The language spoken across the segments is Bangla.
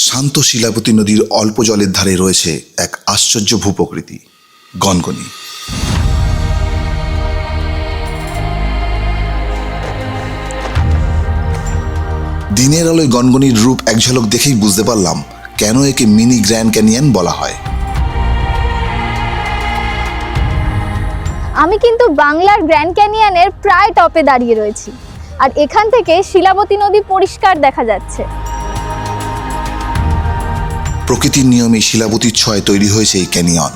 শান্ত শিলাবতী নদীর অল্প জলের ধারে রয়েছে এক আশ্চর্য ভূপ্রকৃতি, গনগনি। দিনের আলোয় গনগনির রূপ এক ঝলক দেখেই বুঝতে পারলাম কেন একে মিনি গ্র্যান্ড ক্যানিয়ন বলা হয়। আমি কিন্তু বাংলার গ্র্যান্ড ক্যানিয়নের প্রায় টপে দাঁড়িয়ে রয়েছি, আর এখান থেকে শিলাবতী নদী পরিষ্কার দেখা যাচ্ছে। প্রকৃতির নিয়মে শিলাবতীর ছোঁয়ায় তৈরি হয়েছে এই ক্যানিয়ন।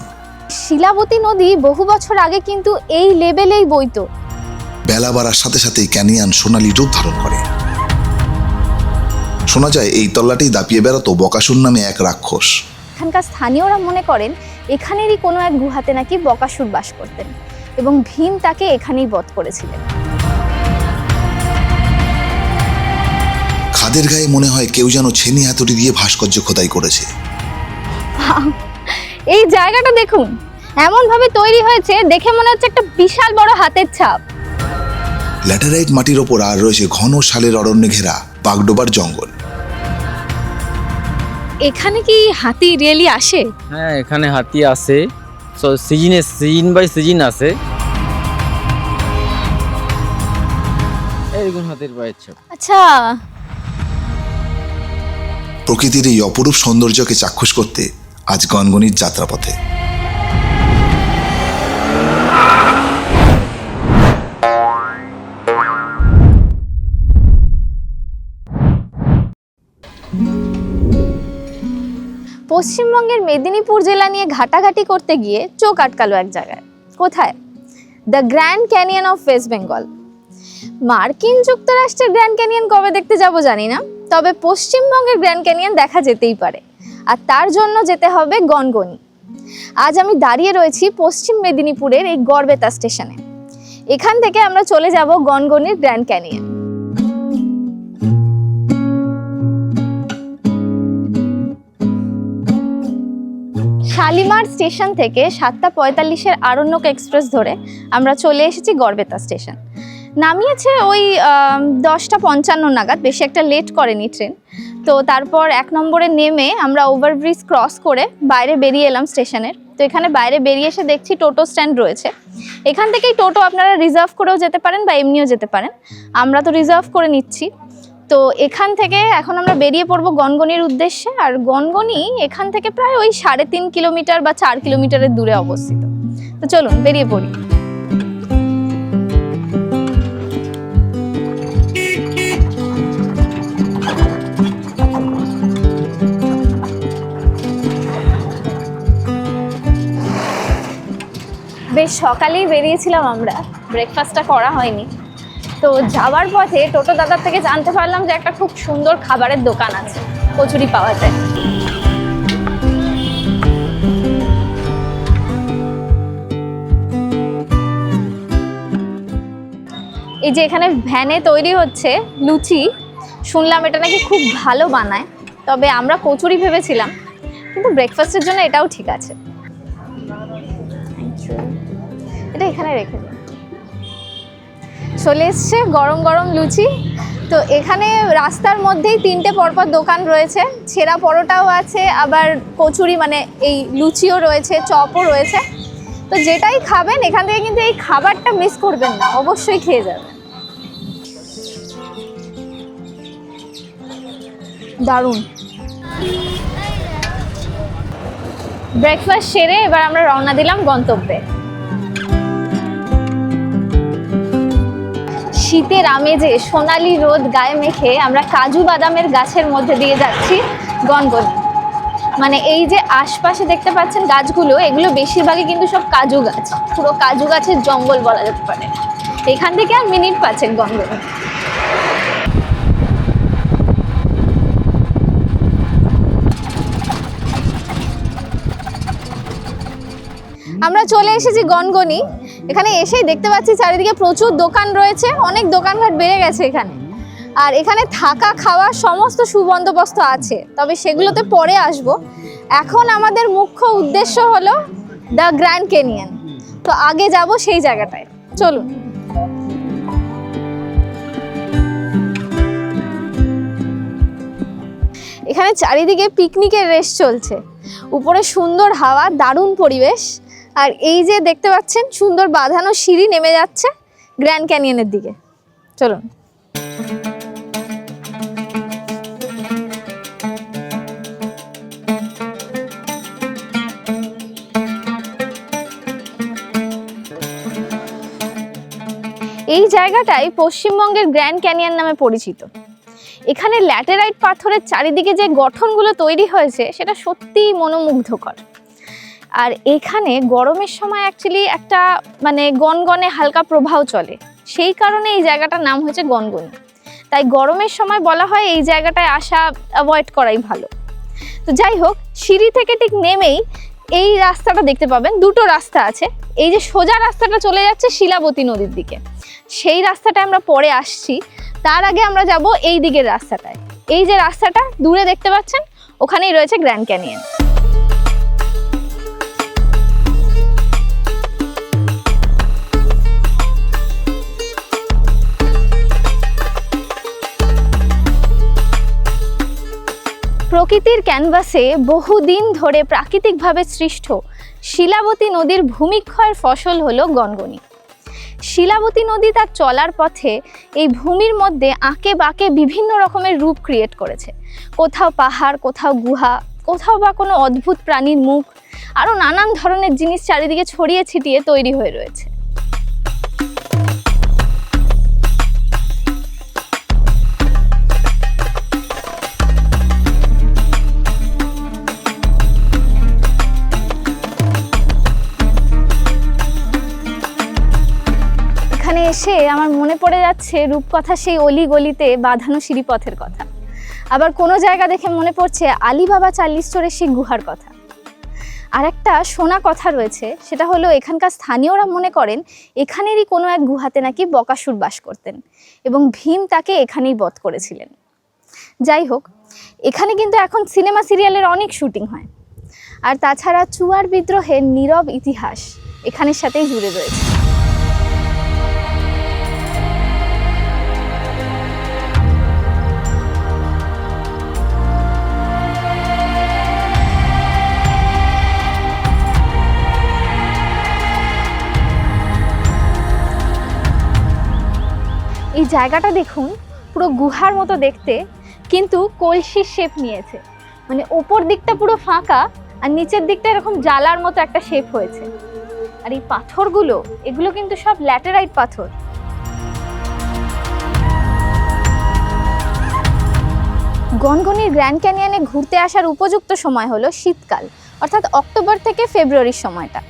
শিলাবতী নদী বহু বছর আগে কিন্তু এই লেভেলেই বইতো। বেলা বাড়ার সাথে সাথে ক্যানিয়ন সোনালী রূপ ধারণ করে। শোনা যায় এই তল্লাটেই দাপিয়ে বেড়াতো বকাসুর নামে এক রাক্ষস। এখানকার স্থানীয়রা মনে করেন এখানেরই কোনো এক গুহাতে নাকি বকাসুর বাস করতেন এবং ভীম তাকে এখানেই বধ করেছিলেন। খাদের গায়ে মনে হয় কেউ যেন ছেনি হাতুড়ি দিয়ে ভাস্কর্য খোদাই করেছে। এই জায়গাটা দেখুন, এমন ভাবে তৈরি হয়েছে দেখে মনে হচ্ছে একটা বিশাল বড় হাতের ছাপ। ল্যাটেরাইট মাটির ওপর আর রয়েছে ঘন শালের অরণ্যে ঘেরা বাগডোবার জঙ্গল। এখানে কি হাতি রিয়েলি আসে? হ্যাঁ, এখানে হাতি আসে, সিজন বাই সিজন আসে। এরকম হাতির পায়ের ছাপ। আচ্ছা, প্রকৃতির এই অপরূপ সৌন্দর্যকে চাক্ষুষ করতে আজ গনগনির যাত্রাপথে। পশ্চিমবঙ্গের মেদিনীপুর জেলা নিয়ে ঘাটাঘাটি করতে গিয়ে চোখ আটকালো এক জায়গায়। কোথায়? The grand canyon of West Bengal. মার্কিন যুক্তরাষ্ট্রের গ্র্যান্ড ক্যানিয়ন কবে দেখতে যাব জানি না, তবে পশ্চিমবঙ্গের গ্র্যান্ড ক্যানিয়ন দেখা যেতেই পারে, আর তার জন্য যেতে হবে গনগনি। আজ আমি দাঁড়িয়ে রয়েছি পশ্চিম মেদিনীপুরের এই গড়বেতা স্টেশনে। এখান থেকে আমরা চলে যাব গনগনির গ্র্যান্ড ক্যানিয়ন। শালিমার স্টেশন থেকে 7:45-এর আরণ্যক এক্সপ্রেস ধরে আমরা চলে এসেছি গড়বেতা স্টেশন। নামিয়েছে ওই 10:55 নাগাদ, বেশি একটা লেট করেনি ট্রেন। তো তারপর 1 নম্বরে নেমে আমরা ওভারব্রিজ ক্রস করে বাইরে বেরিয়ে এলাম স্টেশনের। তো এখানে বাইরে বেরিয়ে এসে দেখছি টোটো স্ট্যান্ড রয়েছে। এখান থেকেই টোটো আপনারা রিজার্ভ করেও যেতে পারেন বা এমনিও যেতে পারেন। আমরা তো রিজার্ভ করে নিচ্ছি। তো এখান থেকে এখন আমরা বেরিয়ে পড়বো গনগনির উদ্দেশ্যে। আর গনগনি এখান থেকে প্রায় ওই 3.5 কিলোমিটার বা 4 কিলোমিটারের দূরে অবস্থিত। তো চলুন বেরিয়ে পড়ি। বেশ সকালেই বেরিয়েছিলাম আমরা, ব্রেকফাস্টটা করা হয়নি। তো যাওয়ার পথে টোটো দাদার থেকে জানতে পারলাম যে একটা খুব সুন্দর খাবারের দোকান আছে, কচুরি পাওয়া যায়। এই যে এখানে ভ্যানে তৈরি হচ্ছে লুচি, শুনলাম এটা নাকি খুব ভালো বানায়। তবে আমরা কচুরি ভেবেছিলাম, কিন্তু ব্রেকফাস্টের জন্য এটাও ঠিক আছে। এটা এখানে রেখে দিন। চলে এসছে গরম গরম লুচি। তো এখানে রাস্তার মধ্যেই 3টে পরপর দোকান রয়েছে। ছেঁড়া পরোটাও আছে, আবার কচুরি মানে এই লুচিও রয়েছে, চপও রয়েছে। তো যেটাই খাবেন এখান থেকে কিন্তু এই খাবারটা মিস করবেন না, অবশ্যই খেয়ে যাবেন। দারুণ। ব্রেকফাস্ট সেরে এবার আমরা রওনা দিলাম গন্তব্যে। শীতের আমেজে সোনালি রোদ গায়ে মেখে আমরা কাজু বাদামের গাছের মধ্যে দিয়ে যাচ্ছি গনগনি। মানে এই যে আশপাশে দেখতে পাচ্ছেন গাছগুলো, এগুলো বেশিরভাগই কিন্তু সব কাজু গাছ, পুরো কাজু গাছের জঙ্গল বলা যেতে পারে। এখান থেকে আর মিনিট 5 গনগনি। আমরা চলে এসেছি গনগনি। এখানে এসেই দেখতে পাচ্ছি চারিদিকে প্রচুর দোকান রয়েছে, অনেক দোকানঘাট বেড়ে গেছে এখানে। আর এখানে থাকা খাওয়ার সমস্ত সুবন্দোবস্ত আছে, তবে সেগুলোতে পরে আসবো। এখন আমাদের মুখ্য উদ্দেশ্য হলো দ্য গ্র্যান্ড ক্যানিয়ন। তো আগে যাব সেই জায়গাটায়, চলুন। এখানে চারিদিকে পিকনিকের রেশ চলছে, উপরে সুন্দর হাওয়া, দারুণ পরিবেশ। আর এই যে দেখতে পাচ্ছেন সুন্দর বাঁধানো সিঁড়ি নেমে যাচ্ছে গ্র্যান্ড ক্যানিয়নের দিকে। চলুন। এই জায়গাটাই পশ্চিমবঙ্গের গ্র্যান্ড ক্যানিয়ন নামে পরিচিত। এখানে ল্যাটেরাইট পাথরের চারিদিকে যে গঠনগুলো তৈরি হয়েছে সেটা সত্যিই মনোমুগ্ধকর। আর এখানে গরমের সময় অ্যাকচুয়ালি একটা মানে গনগনে হালকা প্রবাহ চলে, সেই কারণে এই জায়গাটার নাম হয়েছে গনগনি। তাই গরমের সময় বলা হয় এই জায়গাটায় আসা অ্যাভয়েড করাই ভালো। তো যাই হোক, সিঁড়ি থেকে ঠিক নেমেই এই রাস্তাটা দেখতে পাবেন, দুটো রাস্তা আছে। এই যে সোজা রাস্তাটা চলে যাচ্ছে শিলাবতী নদীর দিকে, সেই রাস্তাটা আমরা পরে আসছি। তার আগে আমরা যাব এই দিকের রাস্তাটায়। এই যে রাস্তাটা দূরে দেখতে পাচ্ছেন, ওখানেই রয়েছে গ্র্যান্ড ক্যানিয়ন। প্রকৃতির ক্যানভাসে বহুদিন ধরে প্রাকৃতিকভাবে সৃষ্ট শিলাবতী নদীর ভূমিক্ষয়ের ফসল হলো গনগনি। শিলাবতী নদী তার চলার পথে এই ভূমির মধ্যে আঁকে বাঁকে বিভিন্ন রকমের রূপ ক্রিয়েট করেছে। কোথাও পাহাড়, কোথাও গুহা, কোথাও বা কোনো অদ্ভুত প্রাণীর মুখ, আরও নানান ধরনের জিনিস চারিদিকে ছড়িয়ে ছিটিয়ে তৈরি হয়ে রয়েছে। এখানে এসে আমার মনে পড়ে যাচ্ছে রূপকথা সেই অলি গলিতে বাঁধানো সিঁড়িপথের কথা। আবার কোনো জায়গা দেখে মনে পড়ছে আলিবাবা চার্লি স্টোরের সেই গুহার কথা। আর একটা শোনা কথা রয়েছে, সেটা হলো এখানকার স্থানীয়রা মনে করেন এখানেরই কোনো এক গুহাতে নাকি বকাসুর বাস করতেন এবং ভীম তাকে এখানেই বধ করেছিলেন। যাই হোক, এখানে কিন্তু এখন সিনেমা সিরিয়ালের অনেক শুটিং হয়। আর তাছাড়া চুয়ার বিদ্রোহের নীরব ইতিহাস এখানের সাথেই জুড়ে রয়েছে। এই জায়গাটা দেখুন, পুরো গুহার মতো দেখতে, কিন্তু কলসির শেপ নিয়েছে। মানে ওপর দিকটা পুরো ফাঁকা আর নিচের দিকটা এরকম জালার মতো একটা শেপ হয়েছে। আর এই পাথরগুলো, এগুলো কিন্তু সব ল্যাটেরাইট পাথর। গনগনির গ্র্যান্ড ক্যানিয়নে ঘুরতে আসার উপযুক্ত সময় হলো শীতকাল, অর্থাৎ অক্টোবর থেকে ফেব্রুয়ারির সময়টা।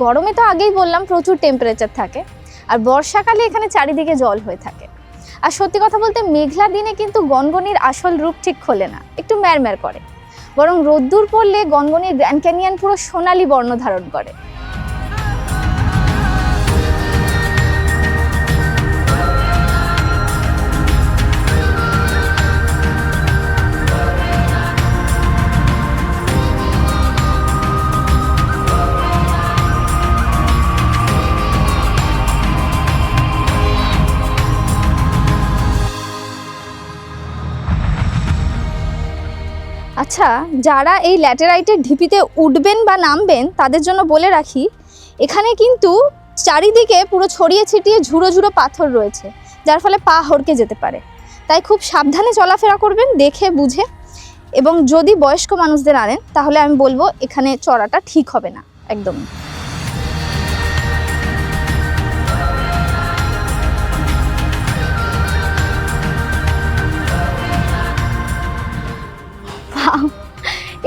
গরমে তো আগেই বললাম প্রচুর টেম্পারেচার থাকে, আর বর্ষাকালে এখানে চারিদিকে জল হয়ে থাকে। আর সত্যি কথা বলতে মেঘলা দিনে কিন্তু গনগনির আসল রূপ ঠিক খোলে না, একটু ম্যারম্যার করে। বরং রোদ্দুর পড়লে গনগনির গ্র্যান্ড ক্যানিয়ন পুরো সোনালি বর্ণ ধারণ করে। আচ্ছা, যারা এই ল্যাটেরাইটের ঢিপিতে উঠবেন বা নামবেন তাদের জন্য বলে রাখি, এখানে কিন্তু চারিদিকে পুরো ছড়িয়ে ছিটিয়ে ঝুড়ো ঝুড়ো পাথর রয়েছে, যার ফলে পা হড়কে যেতে পারে। তাই খুব সাবধানে চলাফেরা করবেন, দেখে বুঝে। এবং যদি বয়স্ক মানুষদের আনেন তাহলে আমি বলবো এখানে চড়াটা ঠিক হবে না একদমই।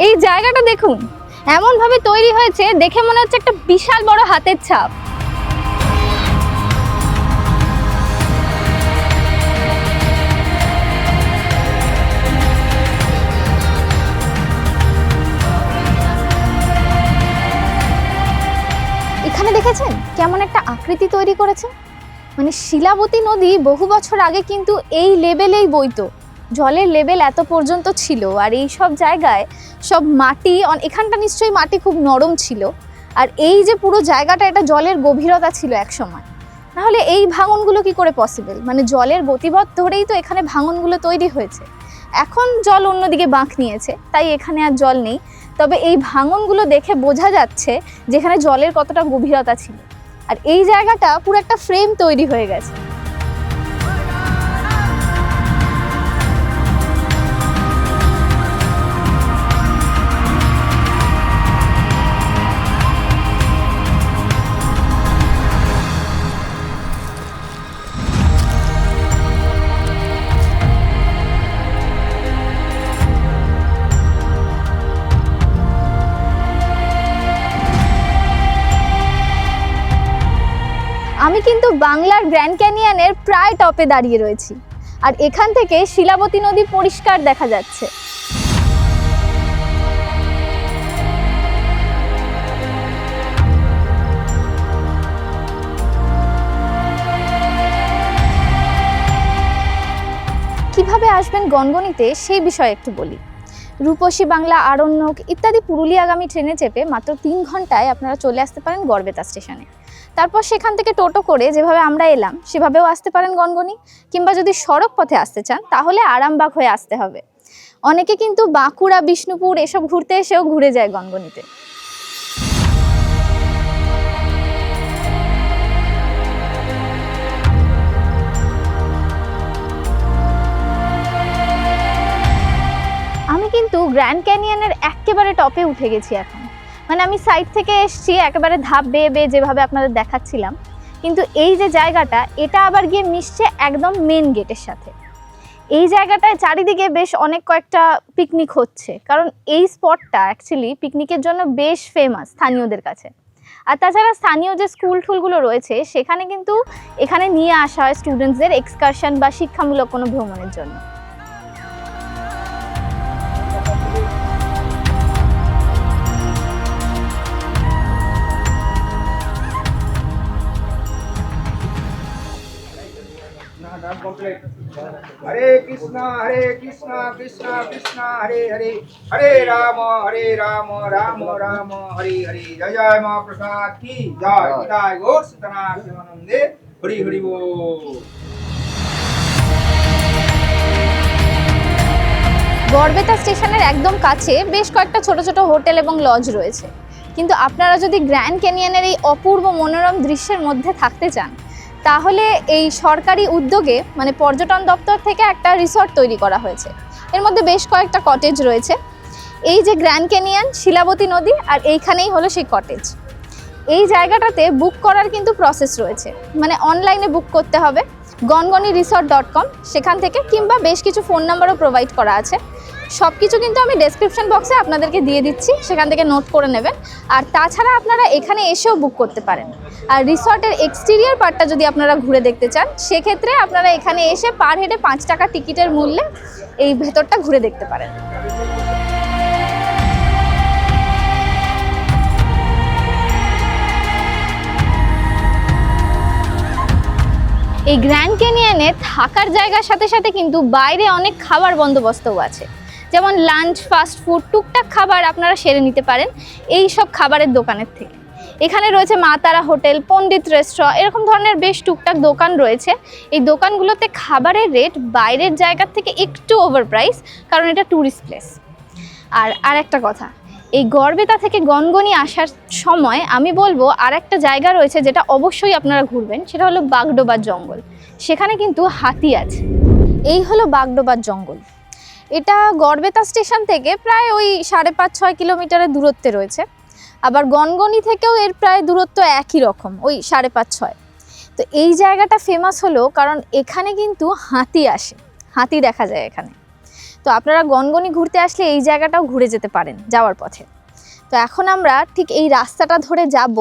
এই জায়গাটা দেখুন, এমন ভাবে তৈরি হয়েছে দেখে মনে হচ্ছে একটা বিশাল বড় হাতের ছাপ। এখানে দেখেছেন কেমন একটা আকৃতি তৈরি করেছে? মানে শিলাবতী নদী বহু বছর আগে কিন্তু এই লেভেলেই বইতো, জলের লেভেল এত পর্যন্ত ছিল। আর এই সব জায়গায় সব মাটি, এখানটা নিশ্চয়ই মাটি খুব নরম ছিল। আর এই যে পুরো জায়গাটা, এটা জলের গভীরতা ছিল এক সময়, নাহলে এই ভাঙনগুলো কি করে পসিবল? মানে জলের গতিপথ ধরেই তো এখানে ভাঙনগুলো তৈরি হয়েছে। এখন জল অন্যদিকে বাঁক নিয়েছে, তাই এখানে আর জল নেই। তবে এই ভাঙনগুলো দেখে বোঝা যাচ্ছে যেখানে জলের কতটা গভীরতা ছিল। আর এই জায়গাটা পুরো একটা ফ্রেম তৈরি হয়ে গেছে। আমি কিন্তু বাংলার গ্র্যান্ড ক্যানিয়নের প্রায় টপে দাঁড়িয়ে রয়েছি, আর এখান থেকে শিলাবতী নদী পরিষ্কার দেখা যাচ্ছে। কিভাবে আসবেন গনগনিতে সেই বিষয়ে একটু বলি। রূপসী বাংলা, আরণ্যক ইত্যাদি পুরুলিয়াগামী ট্রেনে চেপে মাত্র 3 ঘন্টায় আপনারা চলে আসতে পারেন গড়বেতা স্টেশনে। তারপর সেখান থেকে টোটো করে যেভাবে আমরা এলাম সেভাবেও আসতে পারেন গনগনি, কিংবা যদি সড়ক পথে আসতে চান তাহলে আরামবাগ হয়ে আসতে হবে। অনেকে কিন্তু বাঁকুড়া, বিষ্ণুপুর এসব ঘুরতে এসেও ঘুরে যায় গনগনিতে। আমি কিন্তু গ্র্যান্ড ক্যানিয়নের একেবারে টপে উঠে গেছি এখন। মানে আমি সাইড থেকে এসছি একেবারে ধাপ বেয়ে বেয়ে যেভাবে আপনাদের দেখাচ্ছিলাম, কিন্তু এই যে জায়গাটা এটা আবার গিয়ে মিশছে একদম মেন গেটের সাথে। এই জায়গাটায় চারিদিকে বেশ অনেক কয়েকটা পিকনিক হচ্ছে, কারণ এই স্পটটা অ্যাকচুয়ালি পিকনিকের জন্য বেশ ফেমাস স্থানীয়দের কাছে। আর তাছাড়া স্থানীয় যে স্কুল টুলগুলো রয়েছে সেখানে কিন্তু এখানে নিয়ে আসা হয় স্টুডেন্টসদের এক্সকারশন বা শিক্ষামূলক কোনো ভ্রমণের জন্য। हरे कृष्णा कृष्णा कृष्णा हरे हरे, हरे राम राम राम हरे हरे। जय जय माँ प्रसाद की जय। जय गौर सीतानाथ प्रेमानंदे हरि हरि बोल। গড়বেতা স্টেশনের একদম কাছে বেশ কয়েকটা ছোট ছোট হোটেল এবং লজ রয়েছে, কিন্তু আপনারা যদি গ্র্যান্ড ক্যানিয়নের এই অপূর্ব মনোরম দৃশ্যের মধ্যে থাকতে চান তাহলে এই সরকারি উদ্যোগে মানে পর্যটন দপ্তর থেকে একটা রিসর্ট তৈরি করা হয়েছে। এর মধ্যে বেশ কয়েকটা কটেজ রয়েছে। এই যে গ্র্যান্ড ক্যানিয়ন, শিলাবতী নদী, আর এইখানেই হলো সেই কটেজ। এই জায়গাটাতে বুক করার কিন্তু প্রসেস রয়েছে, মানে অনলাইনে বুক করতে হবে gongoniresort.com সেখান থেকে, কিংবা বেশ কিছু ফোন নাম্বারও প্রোভাইড করা আছে। সব কিছু কিন্তু আমি ডেসক্রিপশন বক্সে আপনাদেরকে দিয়ে দিচ্ছি, সেখান থেকে নোট করে নেবেন। আর তাছাড়া আপনারা এখানে এসেও বুক করতে পারেন। আর রিসর্টের এক্সটেরিয়ার পার্টটা যদি আপনারা ঘুরে দেখতে চান সেক্ষেত্রে আপনারা এখানে এসে পার হেডে 5 টাকা টিকিটের মূল্যে এই ভেতরটা ঘুরে দেখতে পারেন। এই গ্র্যান্ড ক্যানিয়নে থাকার জায়গার সাথে সাথে কিন্তু বাইরে অনেক খাবার বন্দোবস্তও আছে, যেমন লাঞ্চ, ফাস্ট ফুড, টুকটাক খাবার আপনারা সেরে নিতে পারেন এই সব খাবারের দোকানের থেকে। এখানে রয়েছে মা তারা হোটেল, পণ্ডিত রেস্টুরেন্ট, এরকম ধরনের বেশ টুকটাক দোকান রয়েছে। এই দোকানগুলোতে খাবারের রেট বাইরের জায়গার থেকে একটু ওভার প্রাইস, কারণ এটা ট্যুরিস্ট প্লেস। আর একটা কথা, এই গড়বেতা থেকে গনগনি আসার সময় আমি বলবো আর একটা জায়গা রয়েছে যেটা অবশ্যই আপনারা ঘুরবেন, সেটা হলো বাগডোবার জঙ্গল। সেখানে কিন্তু হাতি আছে। এই হলো বাগডোবার জঙ্গল। এটা গড়বেতা স্টেশন থেকে প্রায় ওই 5.5-6 কিলোমিটারের দূরত্বে রয়েছে। আবার গনগনি থেকেও এর প্রায় দূরত্ব একই রকম, ওই 5.5-6। তো এই জায়গাটা ফেমাস হলো কারণ এখানে কিন্তু হাতি আসে, হাতি দেখা যায় এখানে। তো আপনারা গনগনি ঘুরতে আসলে এই জায়গাটাও ঘুরে যেতে পারেন যাওয়ার পথে। তো এখন আমরা ঠিক এই রাস্তাটা ধরে যাব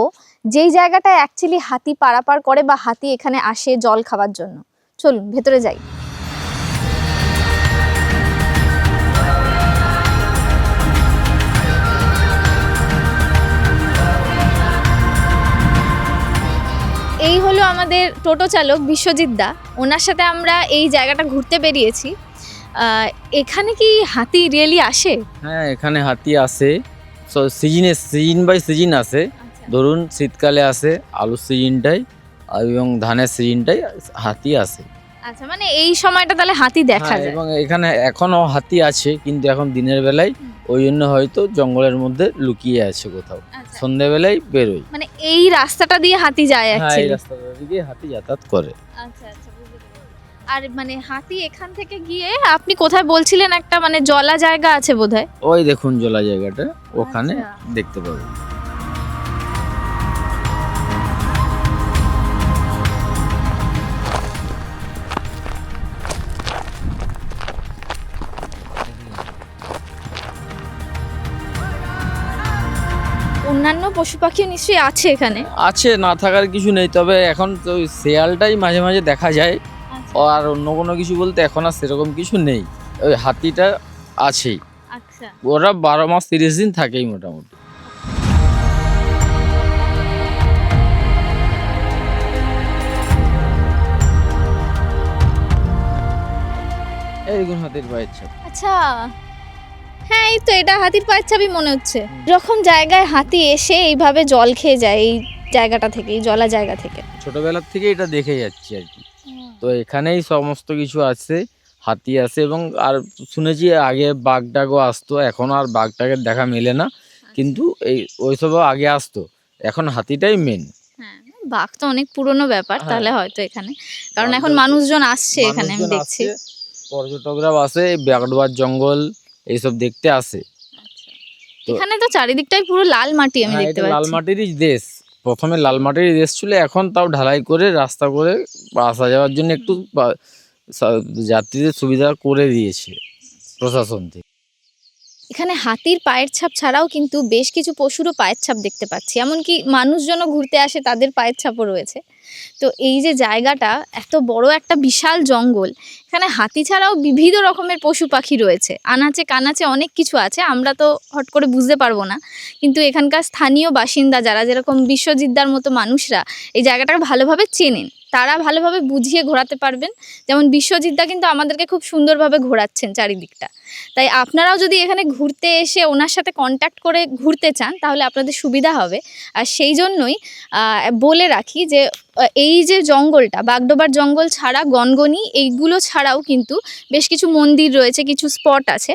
যেই জায়গাটায় অ্যাকচুয়ালি হাতি পারাপার করে বা হাতি এখানে আসে জল খাওয়ার জন্য। চলুন ভেতরে যাই। এই হলো আমাদের টোটো চালক বিশ্বজিৎ দা, ওনার সাথে আমরা এই জায়গাটা ঘুরতে বেরিয়েছি। এখানে কি হাতি রিয়েলি আসে? হ্যাঁ, এখানে হাতি আসে। সিজন বাই সিজন আসে। ধরুন শীতকালে আসে, আলুর সিজনটাই এবং ধানের সিজনটাই হাতি আসে। আচ্ছা, মানে এই সময়টা তাহলে হাতি দেখা হ্যাঁ, যায়। এবং এখানে এখনো হাতি আছে, কিন্তু এখন দিনের বেলায় ওই জন্য হয়তো জঙ্গলের মধ্যে লুকিয়ে আছে কোথাও, আচ্ছা, সন্ধ্যেবেলায় বেরোয়। মানে এই রাস্তাটা দিয়ে হাতি যায় হ্যাঁ, এই অ্যাকচুয়ালি। রাস্তাটা দিকে হাতি যাতায়াত করে। আচ্ছা আচ্ছা, বুঝতে পেরেছি। আর মানে হাতি এখান থেকে গিয়ে আপনি কোথায় বলছিলেন, একটা মানে জলা জায়গা আছে বোধহয়? ওই দেখুন জলা জায়গাটা, ওখানে আচ্ছা। দেখতে পাবেন। অন্যান্য পশু পাখিও নিশ্চয়ই আছে এখানে। আছে, না থাকার কিছু নেই, তবে এখন তো ওই শেয়ালটাই মাঝে মাঝে দেখা যায়। আর অন্য কোনো কিছু বলতে এখন আর সেরকম কিছু নেই, ওই হাতিটা আছেই। আচ্ছা, ওরা 12 মাস 30 দিন থাকেই মোটামুটি। এই দেখুন হাতির পায়ের ছাপ। আচ্ছা, হ্যাঁ এই তো এটা হাতির পায়ের ছাবি মনে হচ্ছে। এরকম জায়গায় হাতি এসে এইভাবে জল খেয়ে যায় এই জায়গাটা থেকে, এই জলা জায়গা থেকে। ছোটবেলার থেকে এটা দেখে যাচ্ছি আর কি। তো এখানেই সমস্ত কিছু আছে, হাতি আছে, এবং আর শুনেছি আগে বাঘ টাঘও আসতো, এখন আর বাঘ টাঘের দেখা মেলে না, কিন্তু এই ওইসবও আগে আসতো, এখন হাতিটাই মেন। হ্যাঁ, বাঘ তো অনেক পুরনো ব্যাপার, হ্যাঁ। তাহলে হয়তো এখানে, কারণ বাঘ এখন তো- মানুষজন আসছে এখানে, আমি মানুষজন দেখছি। আসে, পর্যটকরাও আসে, বাগডোয়ার জঙ্গল এইসব দেখতে আসে। আচ্ছা। তো- এখানে তো চারিদিকটাই পুরো লাল মাটি আমি হ্যাঁ, দেখতে এটা লাল পাচ্ছি। মাটিরই দেশ, প্রথমে লাল মাটিরই দেশ ছিল, এখন তাও ঢালাই করে রাস্তা করে আসা যাওয়ার জন্য একটু যাত্রীদের সুবিধা করে দিয়েছে প্রশাসন থেকে। এখানে হাতির পায়ের ছাপ ছাড়াও কিন্তু বেশ কিছু পশুরও পায়ের ছাপ দেখতে পাচ্ছি, এমনকি মানুষজনও ঘুরতে আসে, তাদের পায়ের ছাপও রয়েছে। তো এই যে জায়গাটা, এত বড় একটা বিশাল জঙ্গল, এখানে হাতি ছাড়াও বিবিধ রকমের পশু পাখি রয়েছে, আনাচে কানাচে অনেক কিছু আছে, আমরা তো হট করে বুঝতে পারবো না, কিন্তু এখানকার স্থানীয় বাসিন্দা যারা, যেরকম বিশ্বজিৎদার মতো মানুষরা এই জায়গাটাকে ভালোভাবে চেনেন, তারা ভালোভাবে বুঝিয়ে ঘোরাতে পারবেন। যেমন বিশ্বজিৎদা কিন্তু আমাদেরকে খুব সুন্দরভাবে ঘোরাচ্ছেন চারিদিকটা। তাই আপনারাও যদি এখানে ঘুরতে এসে ওনার সাথে কন্ট্যাক্ট করে ঘুরতে চান, তাহলে আপনাদের সুবিধা হবে। আর সেই জন্যই বলে রাখি যে এই যে জঙ্গলটা, বাগডোবার জঙ্গল ছাড়া গনগনি এইগুলো ছাড়াও কিন্তু বেশ কিছু মন্দির রয়েছে, কিছু স্পট আছে,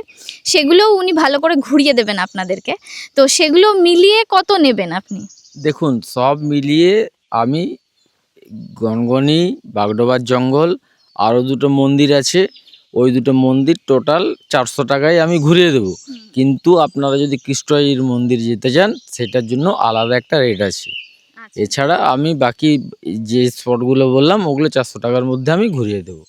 সেগুলোও উনি ভালো করে ঘুরিয়ে দেবেন আপনাদেরকে। তো সেগুলো মিলিয়ে কত নেবেন আপনি? দেখুন, সব মিলিয়ে আমি গনগনি, বাগডোবার জঙ্গল, আরও দুটো মন্দির আছে, ওই দুটো মন্দির টোটাল 400 টাকায় আমি ঘুরিয়ে দেবো। কিন্তু আপনারা যদি কৃষ্ণজির মন্দির যেতে চান, সেটার জন্য আলাদা একটা রেট আছে। এছাড়া আমি বাকি যে স্পটগুলো বললাম, ওগুলো 400 টাকার মধ্যে আমি ঘুরিয়ে দেবো।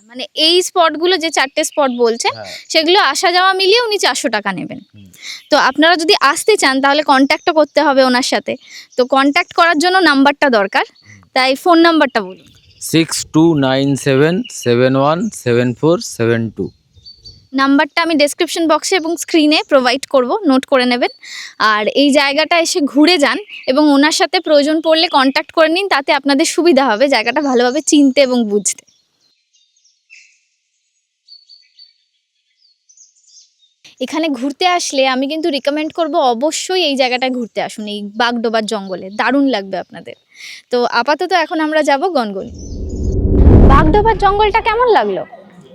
মানে এই স্পটগুলো যে 4টে স্পট বলছেন, হ্যাঁ। সেগুলো আসা যাওয়া মিলিয়ে উনি 400 টাকা নেবেন। হুম। তো আপনারা যদি আসতে চান, তাহলে কন্ট্যাক্টও করতে হবে ওনার সাথে। তো কন্ট্যাক্ট করার জন্য নাম্বারটা দরকার, তাই ফোন নাম্বারটা বলুন। 6297717472। নাম্বারটা আমি ডেসক্রিপশন বক্সে এবং স্ক্রিনে প্রোভাইড করব, নোট করে নেবেন। আর এই জায়গাটা এসে ঘুরে যান এবং ওনার সাথে প্রয়োজন পড়লে কন্ট্যাক্ট করে নিন, তাতে আপনাদের সুবিধা হবে জায়গাটা ভালোভাবে চিনতে এবং বুঝতে। এখানে ঘুরতে আসলে আমি কিন্তু রিকমেন্ড করব, অবশ্যই এই জায়গাটায় ঘুরতে আসুন, এই বাগডোবার জঙ্গলে, দারুণ লাগবে আপনাদের। তো আপাতত এখন আমরা যাব গনগনি। বাগডোবার জঙ্গলটা কেমন লাগলো?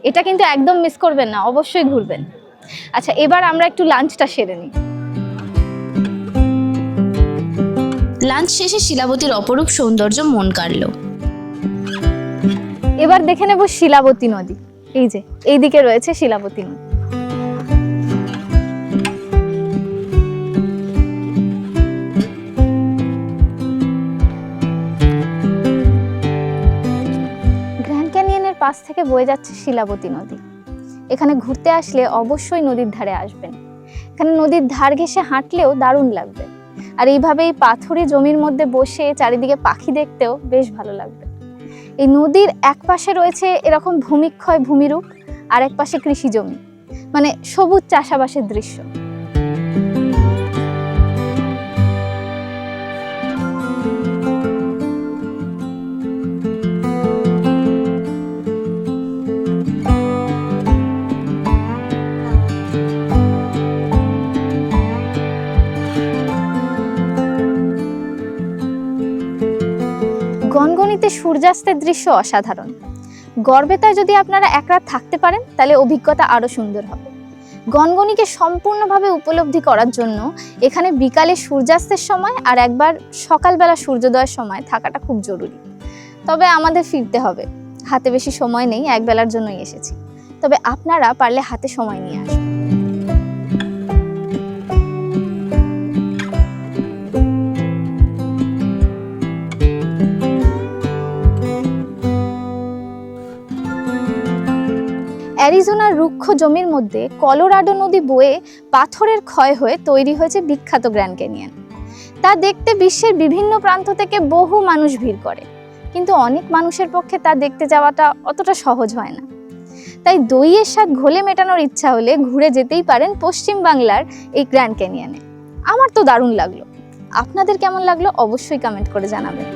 এটা কিন্তু একদম মিস করবেন না, অবশ্যই ঘুরবেন। আচ্ছা, এবার আমরা একটু লাঞ্চটা সেরে নিই। লাঞ্চ শেষে শিলাবতীর অপরূপ সৌন্দর্য মন কাড়ল। এবার দেখে নেব শিলাবতী নদী। এই যে এইদিকে রয়েছে শিলাবতী নদী। গ্র্যান্ড ক্যানিয়নের পাশ থেকে বয়ে যাচ্ছে শিলাবতী নদী। এখানে ঘুরতে আসলে অবশ্যই নদীর ধারে আসবেন। এখানে নদীর ধার ঘেঁষে হাঁটলেও দারুণ লাগবে। আর এইভাবে এই পাথুরে জমির মধ্যে বসে চারিদিকে পাখি দেখতেও বেশ ভালো লাগবে। এই নদীর এক পাশে রয়েছে এরকম ভূমিক্ষয় ভূমিরূপ, আর এক পাশে কৃষি জমি, মানে সবুজ চাষাবাসের দৃশ্য। গনগনিতে সূর্যাস্তের দৃশ্য অসাধারণ। গড়বেতায় যদি আপনারা এক রাত থাকতে পারেন তাহলে অভিজ্ঞতা আরও সুন্দর হবে। গনগনিকে সম্পূর্ণভাবে উপলব্ধি করার জন্য এখানে বিকালে সূর্যাস্তের সময় আর একবার সকালবেলা সূর্যোদয়ের সময় থাকাটা খুব জরুরি। তবে আমাদের ফিরতে হবে, হাতে বেশি সময় নেই, একবেলার জন্যই এসেছি। তবে আপনারা পারলে হাতে সময় নিয়ে আসুন। অ্যারিজোনার রুক্ষ জমির মধ্যে কলোরাডো নদী বয়ে পাথরের ক্ষয় হয়ে তৈরি হয়েছে বিখ্যাত গ্র্যান্ড ক্যানিয়ন। তা দেখতে বিশ্বের বিভিন্ন প্রান্ত থেকে বহু মানুষ ভিড় করে, কিন্তু অনেক মানুষের পক্ষে তা দেখতে যাওয়াটা অতটা সহজ হয় না। তাই দইয়ের স্বাদ ঘোলে মেটানোর ইচ্ছা হলে ঘুরে যেতেই পারেন পশ্চিম বাংলার এই গ্র্যান্ড ক্যানিয়নে। আমার তো দারুণ লাগলো, আপনাদের কেমন লাগলো অবশ্যই কমেন্ট করে জানাবেন।